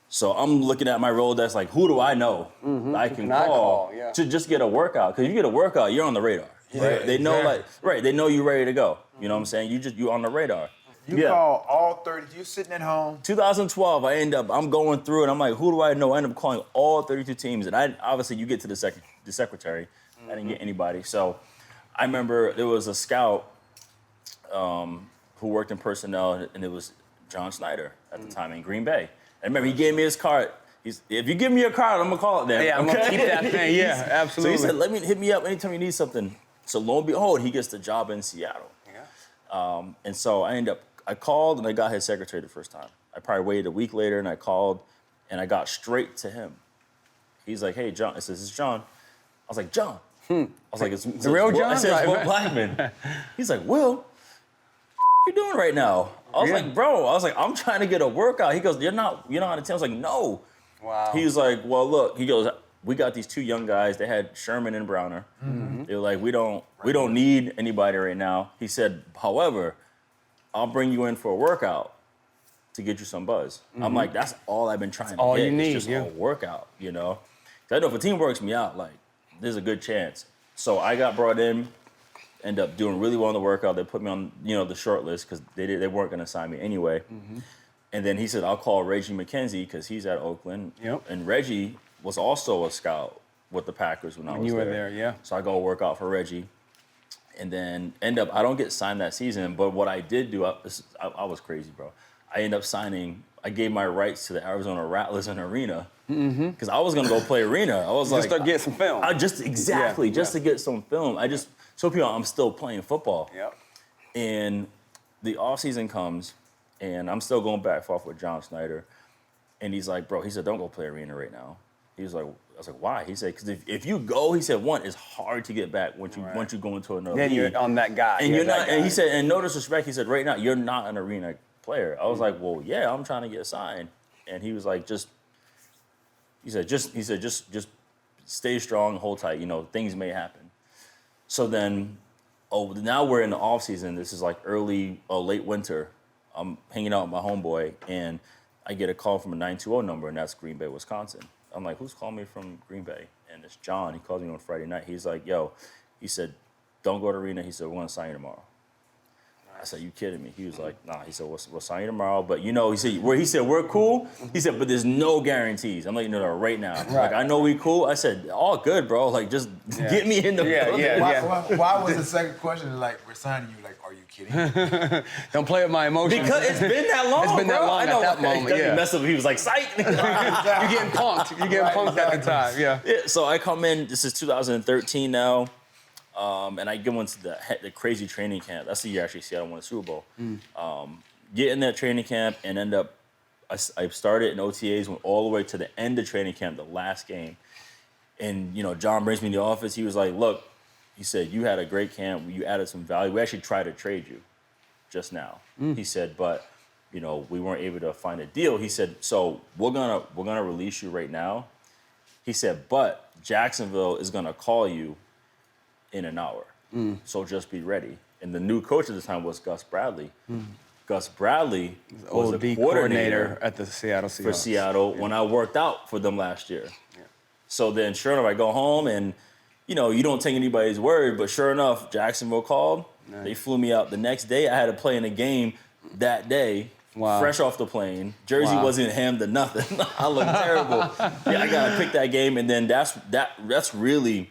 So I'm looking at my Rolodex, like who do I know that I can call to just get a workout? Because if you get a workout, you're on the radar. Yeah, Right? They know exactly. they know you're ready to go. You know what I'm saying? You on the radar. You call all 30. You sitting at home. 2012, I'm going through it. I'm like, who do I know? I end up calling all 32 teams. And obviously you get to the secretary. I didn't get anybody. So I remember there was a scout who worked in personnel, and it was John Snyder at the time in Green Bay. I remember he gave me his card. If you give me your card, I'm gonna call it then. Yeah, I'm gonna keep that thing. Yeah, absolutely. So he said, hit me up anytime you need something. So lo and behold, he gets the job in Seattle. Yeah. And so I called and I got his secretary the first time. I probably waited a week later and I called and I got straight to him. He's like, hey, John. I said, this is John. I was like, John. I was like, it's The real John? I said, it's Will Right. Blackmon. He's like, Will, what you doing right now? I was like, bro, I'm trying to get a workout. He goes, you're not on the team. I was like, no. Wow. He was like, well, look, he goes, we got these two young guys. They had Sherman and Browner. They were like, we don't need anybody right now. He said, however, I'll bring you in for a workout to get you some buzz. I'm like, that's all I've been trying to all get. you need, It's just yeah. a workout, you know? 'Cause I know if a team works me out, like, there's a good chance. So I got brought in, ended up doing really well in the workout. They put me on, the short list because they weren't going to sign me anyway. And then he said, I'll call Reggie McKenzie because he's at Oakland. Yep. And Reggie was also a scout with the Packers when I was you were there. there, yeah. So I go work out for Reggie. And then I don't get signed that season, but what I did do, I was crazy, bro. I ended up signing. I gave my rights to the Arizona Rattlers in arena because I was gonna go play arena. I was Just like, to get some film. just to get some film. I just show people I'm still playing football. Yep. And the off season comes, and I'm still going back and forth with John Snyder, and he's like, bro, he said, don't go play arena right now. He was like, I was like, why? He said, because if you go, he said, one, it's hard to get back once you go into another Then league. you're on that guy. And you're that not. guy. And he said, and no disrespect, he said, right now you're not an arena player. I was like, well, yeah, I'm trying to get signed. And he was like, just stay strong, hold tight. You know, things may happen. So then, now we're in the off season. This is like late winter. I'm hanging out with my homeboy, and I get a call from a 920 number, and that's Green Bay, Wisconsin. I'm like, who's calling me from Green Bay? And it's John. He calls me on Friday night. He's like, yo, he said, don't go to arena. He said, we're going to sign you tomorrow. I said, you kidding me? He was like, nah. He said, we'll sign you tomorrow. But, you know, he said, we're cool. He said, but there's no guarantees. I'm letting you know that right now. Right. Like, I know we cool. I said, all good, bro. Like, just get me in the building. Why was the second question like, we're signing you? Like, are you kidding? Don't play with my emotions. Because it's been that long, It's been that bro. long I know. at that moment, He yeah. messed up. He was like, psych. You're getting punked. You're getting punked at the time. Yeah. Yeah, so I come in. This is 2013 now, and I go into the crazy training camp. That's the year actually Seattle won the Super Bowl. Get in that training camp and end up. I started in OTAs, went all the way to the end of training camp, the last game. And you know, John brings me in the office. He was like, "Look," he said, "you had a great camp. You added some value. We actually tried to trade you, just now." He said, "But." You know, we weren't able to find a deal. He said, so we're gonna release you right now. He said, but Jacksonville is gonna call you in an hour. So just be ready. And the new coach at the time was Gus Bradley. Gus Bradley was the coordinator at the Seattle Seahawks. for Seattle when I worked out for them last year. Yeah. So then sure enough, I go home and, you know, you don't take anybody's word, but sure enough, Jacksonville called. Nice. They flew me out the next day. I had to play in a game that day. Wow. Fresh off the plane. Jersey wasn't hemmed to nothing. I looked terrible. Yeah, I gotta pick that game, and then that's really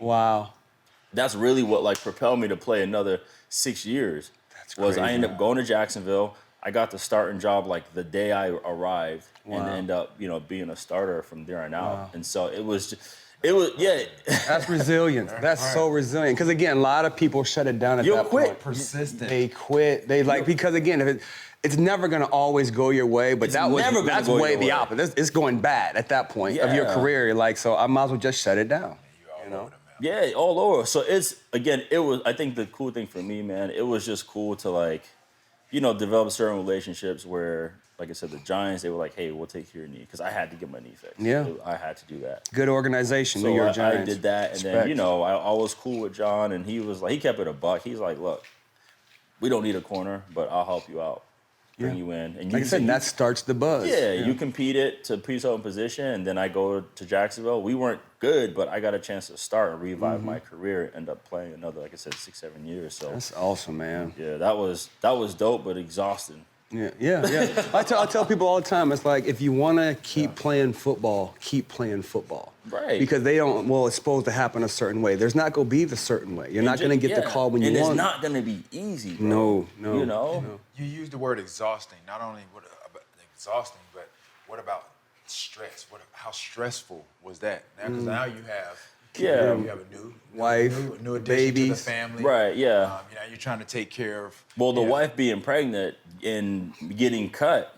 that's really what like propelled me to play another 6 years. That's was crazy. I ended up going to Jacksonville. I got the starting job like the day I arrived, and end up being a starter from there on out. And so it was That's resilient. That's so resilient. Because again, a lot of people shut it down at that point. Persistent. They quit. They because again, if it's never gonna always go your way. But that's way the opposite. It's going bad at that point of your career. You're like, so I might as well just shut it down. You know? Yeah, all over. So it was. I think the cool thing for me, man, it was just cool to like, develop certain relationships where, like I said, the Giants, they were like, hey, we'll take care of your knee. Because I had to get my knee fixed. Yeah. I had to do that. Good organization, So New York Giants. I did that. And then, I was cool with John. And he was like, he kept it a buck. He's like, look, we don't need a corner, but I'll help you out. Bring you in. And like I said, that starts the buzz. Yeah, you competed to pre-open position. And then I go to Jacksonville. We weren't good, but I got a chance to start and revive my career. End up playing another, like I said, 6-7 years. So That's awesome, man. yeah, that was dope, but exhausting. Yeah. I tell people all the time, it's like, if you want to keep playing football, keep playing football. Right. Because it's supposed to happen a certain way. There's not going to be the certain way. You're not going to get the call when you want. And it's not going to be easy, bro. No. You used the word exhausting. Not only exhausting, but what about stress? How stressful was that? Because now you have you have a new wife, new addition babies. to the family. Right, yeah. You're trying to take care of. Well, the wife being pregnant and getting cut.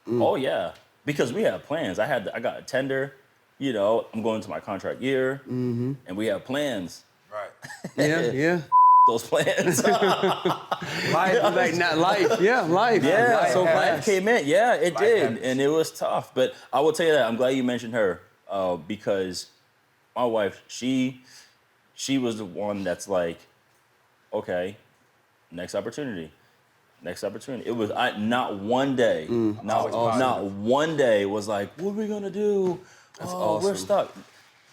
Oh yeah, because we have plans. I got a tender. I'm going to my contract year, and we have plans. Right. Yeah. Those plans. Life. Yeah. Yeah, So life came in. Yeah, it Life did, happens. and it was tough. But I will tell you that I'm glad you mentioned her because my wife, she was the one that's like, okay, next opportunity. It was not one day, not one day was like, what are we gonna do? That's We're awesome. stuck.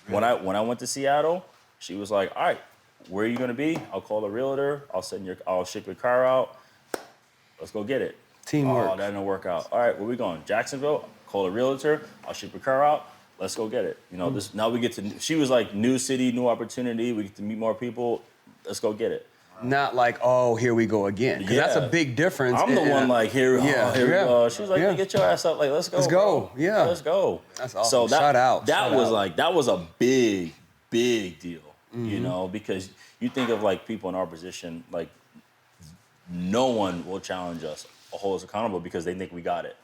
When I went to Seattle, she was like, all right, where are you gonna be? I'll call a realtor. I'll ship your car out. Let's go get it. Teamwork. Oh, that didn't work out. All right, where we going? Jacksonville. Call a realtor. I'll ship your car out. Let's go get it. Now we get to. She was like, new city, new opportunity. We get to meet more people. Let's go get it. Not like, oh, here we go again. Because that's a Yeah. big difference. I'm the one like, here we go. She was like, Yeah. hey, get your ass up. Like, let's go. Let's go. Bro. Yeah. Let's go. That's awesome. So that, Shout out. That Shout was out. like, that was a big, big deal, Mm-hmm. you know, because you think of like people in our position, like no one will challenge us or hold us accountable because they think we got it.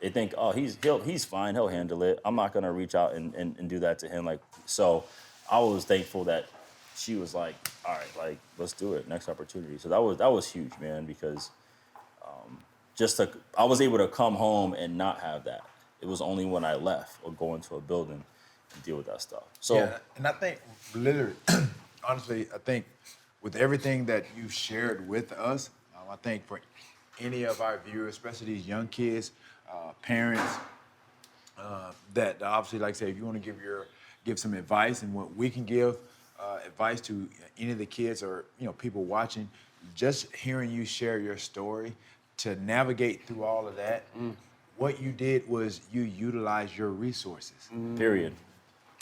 They think, oh, he's fine, he'll handle it. I'm not gonna reach out and do that to him. Like, so I was thankful that she was like, all right, like, let's do it, next opportunity. So that was huge, man, because I was able to come home and not have that. It was only when I left or go into a building and deal with that stuff. So Yeah, and I think literally, honestly, I think with everything that you've shared with us, I think for any of our viewers, especially these young kids, parents, that obviously, like I say, if you want to give some advice and what we can give advice to any of the kids or people watching, just hearing you share your story to navigate through all of that. What you did was you utilized your resources. period.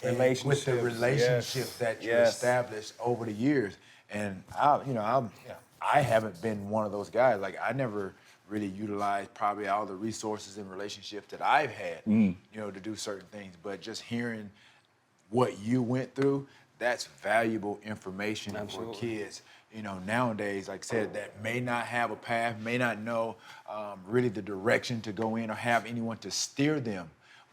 And with the relationships that you established over the years. And I haven't been one of those guys. Like, I never really utilized probably all the resources and relationships that I've had, to do certain things. But just hearing what you went through, that's valuable information for kids. Nowadays, like I said, that may not have a path, may not know really the direction to go in or have anyone to steer them.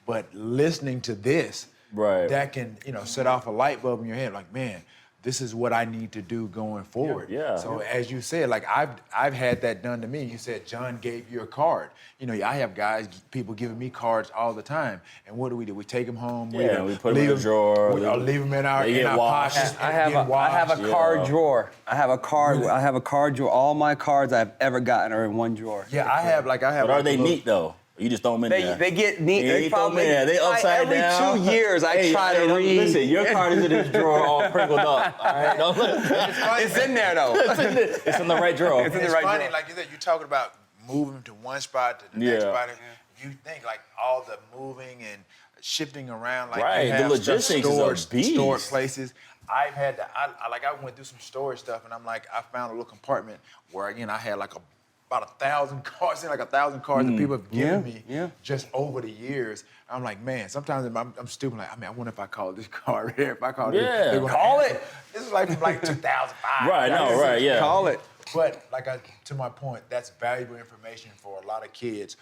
But listening to this, Right. that can, set off a light bulb in your head. Like, man, this is what I need to do going forward. Yeah. So as you said, like I've had that done to me. You said John gave you a card. I have people giving me cards all the time. And what do? We take them home. Yeah, we put them in a drawer. Or leave them in our They get washed. pockets. I have a card drawer. I have a card drawer. All my cards I've ever gotten are in one drawer. Yeah, I have. But are they neat though? You just throw them in there. They get neat. Yeah, They you throw 'em probably in there. They upside down. Every 2 years, I try to read. Listen, your card is in this drawer all prinkled up. All right, don't look. It's in there though. It's in the right drawer. It's in the It's right funny, drawer. like you said, you're talking about moving to one spot to the next Yeah. spot. You think like all the moving and shifting around, like Right, you the have logistics is a beast. stored places. I've had to. I went through some storage stuff, and I found a little compartment where again I had like about 1,000 cards, that people have given me just over the years. I'm like, man, sometimes I'm stupid. Like, I wonder if I call this card here, if I call this, they're gonna call answer. it. This is like from like 2005. Right, no, right, yeah. Call it. But to my point, that's valuable information for a lot of kids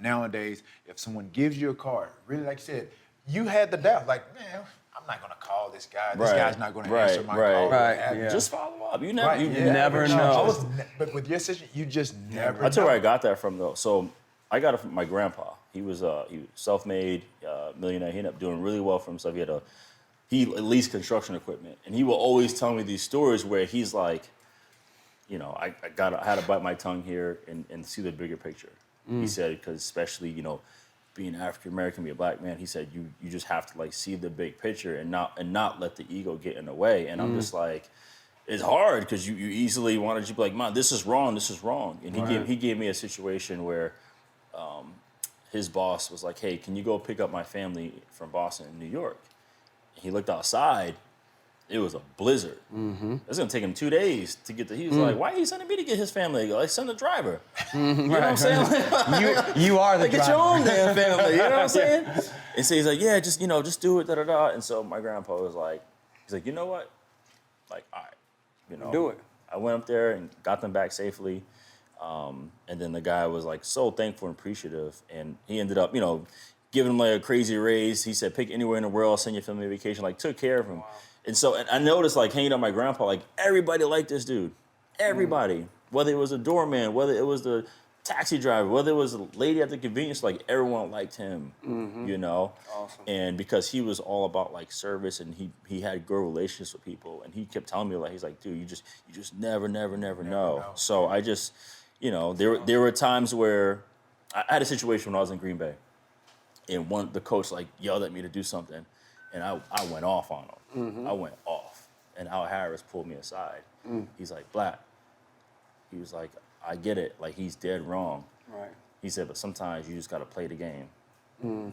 nowadays. If someone gives you a card, really, like you said, you had the doubt, like, man, I'm not gonna call this guy. This guy's not gonna answer my call. Right, yeah. Just follow up. You never never know. But with your situation, you just never. I'll tell you know. where I got that from though. So I got it from my grandpa. He was self-made millionaire. He ended up doing really well for himself. He leased construction equipment, and he will always tell me these stories where he's like, I had to bite my tongue here and see the bigger picture. He said, because especially being African American, be a black man, he said you just have to like see the big picture and not let the ego get in the way. And I'm just like, it's hard because you easily want to just be like, man, this is wrong. And he gave me a situation where his boss was like, hey, can you go pick up my family from Boston and New York? And he looked outside. It was a blizzard. It's gonna take him 2 days to get He was like, "Why are you sending me to get his family?" I go, "Like, send the driver." You know what I'm saying? You are the Like, driver. get your own damn family. You know what I'm saying? And so he's like, "Yeah, just do it." Da da da. And so my grandpa was like, "He's like, you know what? Like, all right, Do it." I went up there and got them back safely. And then the guy was like so thankful and appreciative, and he ended up, giving him like a crazy raise. He said, "Pick anywhere in the world, send your family on vacation." Like, took care of him. Wow. And so I noticed, like, hanging out with my grandpa, like, everybody liked this dude. Everybody. Whether it was a doorman, whether it was the taxi driver, whether it was a lady at the convenience, like, everyone liked him, Awesome. And because he was all about, like, service, and he had good relationships with people, and he kept telling me, like, he's like, dude, you just never know. So I just, there were times where I had a situation when I was in Green Bay, and the coach, like, yelled at me to do something, and I went off on him. I went off. And Al Harris pulled me aside. He's like, Black. He was like, I get it. Like, he's dead wrong. Right. He said, but sometimes you just got to play the game.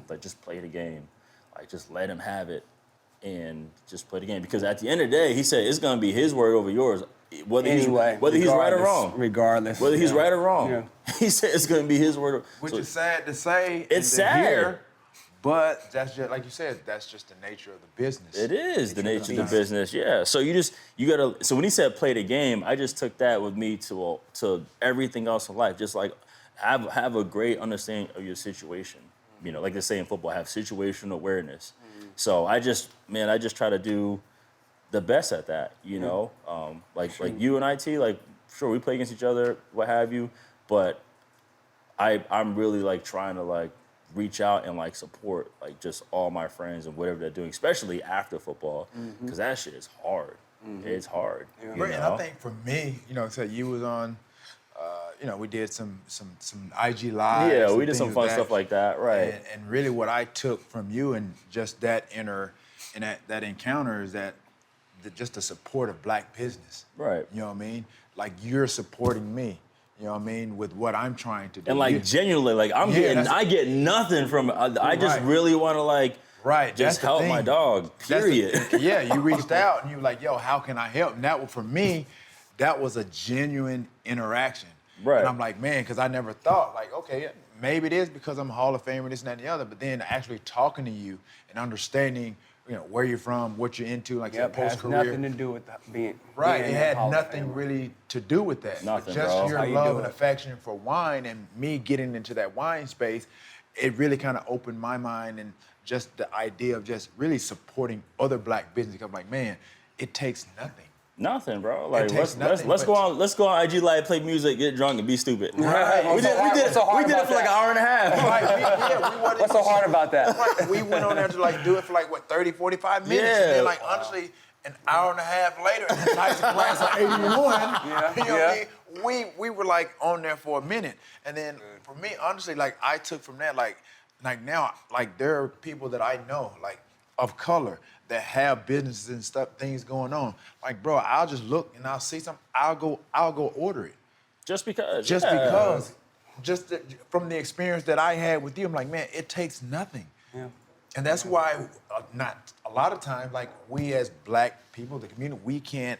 Like, just play the game. Like, just let him have it and just play the game. Because at the end of the day, he said, it's going to be his word over yours. whether Anyway, he's right or wrong. Regardless. Whether he's right or wrong. Yeah. He said it's going to be his word. Which So is sad to say. It's and to sad. hear, but that's just, like you said, that's just the nature of the business. it is the nature of the beast. business, yeah. So you gotta. So when he said play the game, I just took that with me to everything else in life. Just like have a great understanding of your situation. You know, like they say in football, have situational awareness. So I just try to do the best at that. You know, like you and IT, like sure we play against each other, what have you, but I'm really like trying to like reach out and like support like just all my friends and whatever they're doing, especially after football, because that shit is hard. It's hard. You Right, and know? I think for me, so you was on, we did some IG live. Yeah, we did some fun stuff like that, right? And really, what I took from you and just that that encounter is that just the support of black business. Right. You know what I mean? Like you're supporting me. You know what I mean? With what I'm trying to do. And like genuinely, like I get nothing from it. I just Right. really want to like Right, just that's the help thing. my dog. That's the- Period. yeah, you reached out and you were like, yo, how can I help? And that was, for me, that was a genuine interaction. Right. And I'm like, man, because I never thought, like, okay, maybe it is because I'm a Hall of Famer, this and that and the other, but then actually talking to you and understanding, where you're from, what you're into, like Yep, your has post-career. nothing to do with being Right, being it a had Hall of nothing Famer. really to do with that. Nothing, Just bro. your How you love do and it. affection for wine and me getting into that wine space, it really kind of opened my mind and just the idea of just really supporting other black business. I'm like, man, it takes nothing. Nothing, bro. Like takes nothing, let's but- go on IG live, play music, get drunk, and be stupid. Right. We did What's so hard it about for like an that? hour and a half. Right, we wasn't What's so even- hard about that? Right, we went on there to like do it for like, 30, 45 minutes. And Yeah. then like, honestly, an hour and a half later, in a nice glass of 81, you know what I mean? We were like on there for a minute. And then for me, honestly, like I took from that, like now, like there are people that I know, like of color, that have businesses and stuff, things going on. Like, bro, I'll just look and I'll see something, I'll go order it. Just because. Just yeah. because, from the experience that I had with you, I'm like, man, it takes nothing. Yeah. And that's why, not a lot of times, like we as black people, the community, we can't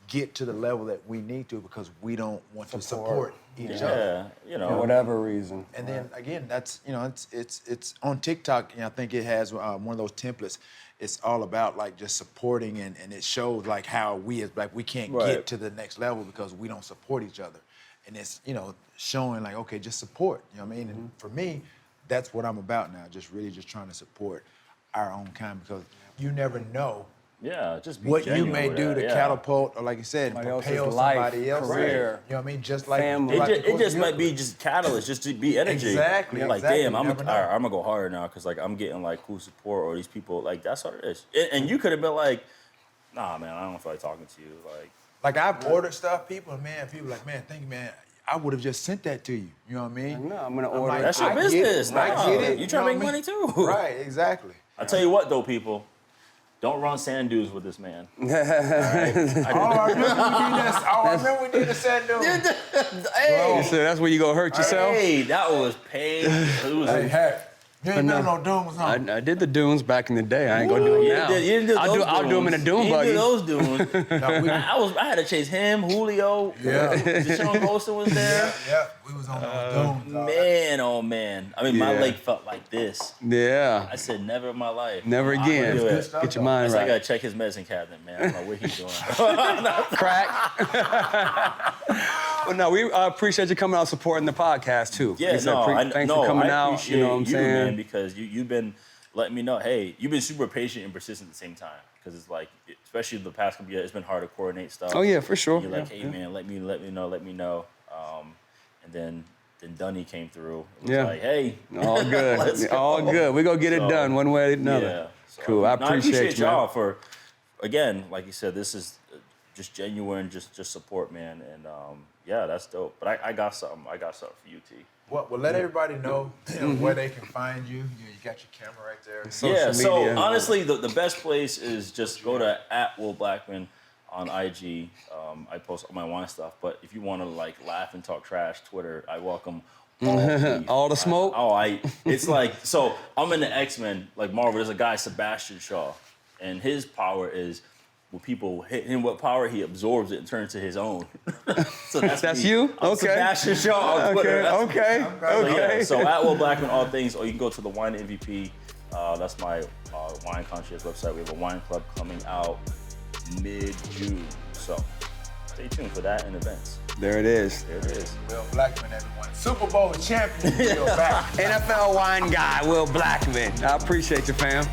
get to the level that we need to because we don't want to support each other. Yeah, For whatever reason. And then again, that's it's on TikTok. I think it has one of those templates. It's all about like just supporting, and it shows like how we as black we can't Right. get to the next level because we don't support each other. And it's showing like, okay, just support. You know what I mean? And for me, that's what I'm about now. Just really just trying to support our own kind because you never know Yeah, just be what you genuine may with do that, to yeah. catapult, or like you said, Somebody else's propel life, somebody else. career, You know what I mean? Just like family. like It the just might be course of just catalyst, just to be energy. Exactly, Like, exactly. damn, You I'm never know. gonna go harder now because like I'm getting like cool support or these people. Like that's what it is. And you could have been like, nah, man, I don't feel like talking to you. Like I've ordered stuff, people like, man, thank you, man. I would have just sent that to you. You know what I mean? No, I'm gonna I'm order. like, That's your I get business. it. I Nah, get it. you trying know to make what I money mean? too. Right, exactly. I tell you what though, people, don't run sand dunes with this man. I remember we did the sand dune. Hey, So that's where you gonna hurt yourself? hey, that was pain. It was. Hey, you ain't been on no dunes, huh? I did the dunes back in the day. I ain't gonna do them You now. didn't do those I'll do them in a dunes. dune You buggy. didn't do those dunes. No, I had to chase him, Julio. Yeah. Deshaun Golston was there. yeah, we was on those dunes. Man, oh man. I mean, my Yeah. leg felt like this. Yeah. I said, never in my life. Never I'm again. gonna do Good it. stuff, Get your though. mind I right. gotta check his medicine cabinet, man. I don't know what he's doing. Crack. Well, no, we appreciate you coming out supporting the podcast too. Yeah, Like I said, no, thanks for coming I out. appreciate You know what I'm saying? man, because you've been letting me know. Hey, you've been super patient and persistent at the same time. Because it's like, especially the past couple years, it's been hard to coordinate stuff. Oh yeah, for sure. You're like, Yeah, hey yeah. man, let me know. And then Dunny came through. It was Yeah. like, hey, All good. Let's go. All good. We're gonna get it So, done one way or another. yeah. So, Cool. I no, appreciate you, man. y'all for, again, like you said, this is just genuine, just support, man. And yeah, that's dope. But I got something. I got something for you, T. Well, let everybody know where they can find you. You got your camera right there. Social So media. honestly, the best place is just go to @WillBlackman on IG. I post all my wine stuff. But if you want to like laugh and talk trash, Twitter, I welcome all beef. All the smoke? It's like, so I'm in the X-Men, like Marvel, there's a guy, Sebastian Shaw, and his power is when people hit him with power, he absorbs it and turns it to his own. So That's me. you? I'm Okay. Sebastian Shaw on Twitter. Okay. So, yeah, so at Will Blackmon, all things, or you can go to the Wine MVP. That's my wine conscious website. We have a wine club coming out mid-June. So stay tuned for that and events. There it is. There it is. Will Blackmon, everyone. Super Bowl champion, Will back. NFL wine guy, Will Blackmon. I appreciate you, fam.